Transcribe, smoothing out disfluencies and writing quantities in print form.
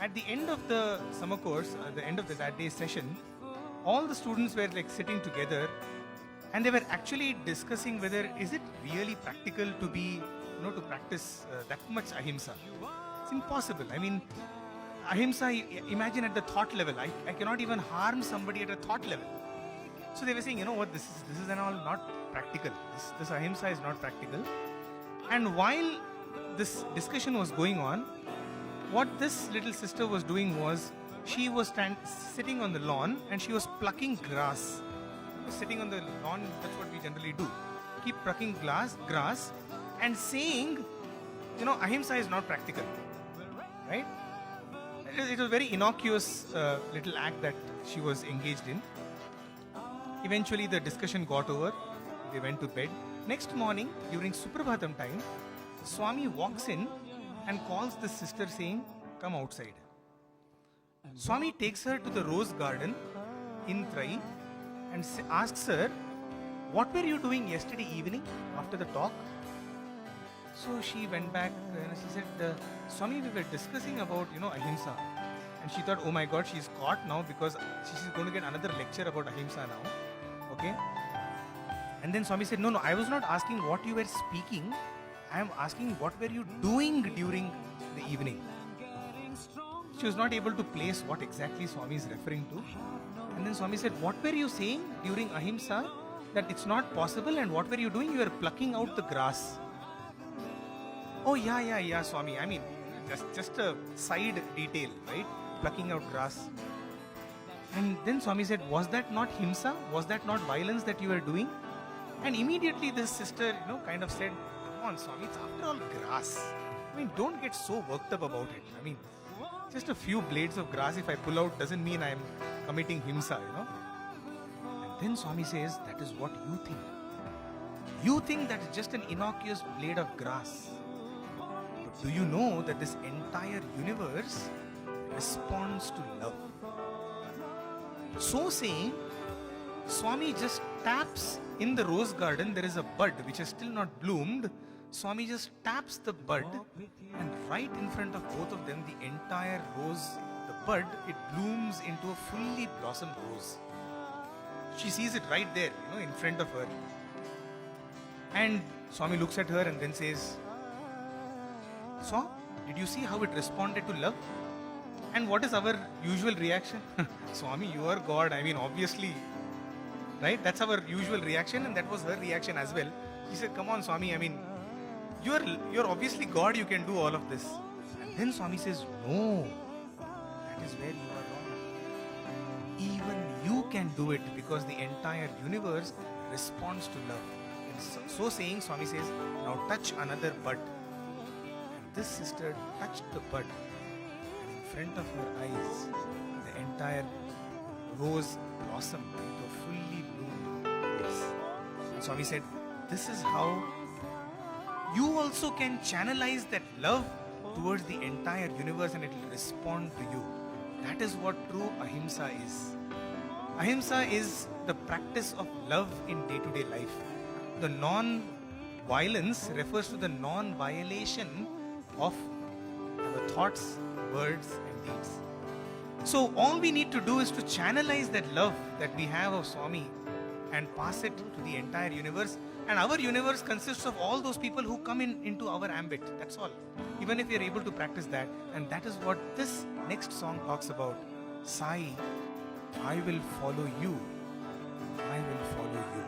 at the end of the summer course, at the end of that day's session, all the students were like sitting together, and they were actually discussing whether is it really practical to be, to practice that much ahimsa. It's impossible. I mean, ahimsa, imagine at the thought level. I cannot even harm somebody at a thought level. So they were saying, this is and all not practical. This ahimsa is not practical. And while this discussion was going on, what this little sister was doing was, she was sitting on the lawn and she was plucking grass. Sitting on the lawn, that's what we generally do. Keep plucking grass and saying, ahimsa is not practical. Right? It was a very innocuous little act that she was engaged in. Eventually the discussion got over. They went to bed. Next morning, during Suprabhatam time, Swami walks in and calls the sister saying, come outside. Swami takes her to the rose garden in Trai and asks her, what were you doing yesterday evening after the talk? So she went back and she said, Swami, we were discussing about, ahimsa. And she thought, oh my God, she's caught now because she's going to get another lecture about ahimsa now. Okay? And then Swami said, no, I was not asking what you were speaking. I am asking what were you doing during the evening. She was not able to place what exactly Swami is referring to. And then Swami said, what were you saying during ahimsa? That it's not possible, and what were you doing? You were plucking out the grass. Oh yeah, Swami. I mean, just a side detail, right? Plucking out grass. And then Swami said, was that not himsa? Was that not violence that you were doing? And immediately this sister, kind of said, come on Swami, it's after all grass. I mean, don't get so worked up about it. I mean, just a few blades of grass if I pull out doesn't mean I'm committing himsa, And then Swami says, that is what you think. You think that is just an innocuous blade of grass. But do you know that this entire universe responds to love? So saying, Swami just taps in the rose garden. There is a bud which has still not bloomed. Swami just taps the bud, and right in front of both of them, the entire rose, the bud, it blooms into a fully blossomed rose. She sees it right there, in front of her. And Swami looks at her and then says, so, did you see how it responded to love? And what is our usual reaction? Swami, you are God. I mean, obviously, right? That's our usual reaction, and that was her reaction as well. She said, come on, Swami, I mean, you're obviously God, you can do all of this. And then Swami says, no, that is where you are wrong. Even you can do it because the entire universe responds to love. And so saying, Swami says, now touch another bud. And this sister touched the bud. And in front of her eyes, the entire rose blossomed into a fully bloomed rose. And Swami said, this is how you also can channelize that love towards the entire universe and it will respond to you. That is what true ahimsa is. Ahimsa is the practice of love in day-to-day life. The non-violence refers to the non-violation of our thoughts, words and deeds. So all we need to do is to channelize that love that we have of Swami and pass it to the entire universe. And our universe consists of all those people who come into our ambit. That's all. Even if we are able to practice that. And that is what this next song talks about. Sai, I will follow you. I will follow you.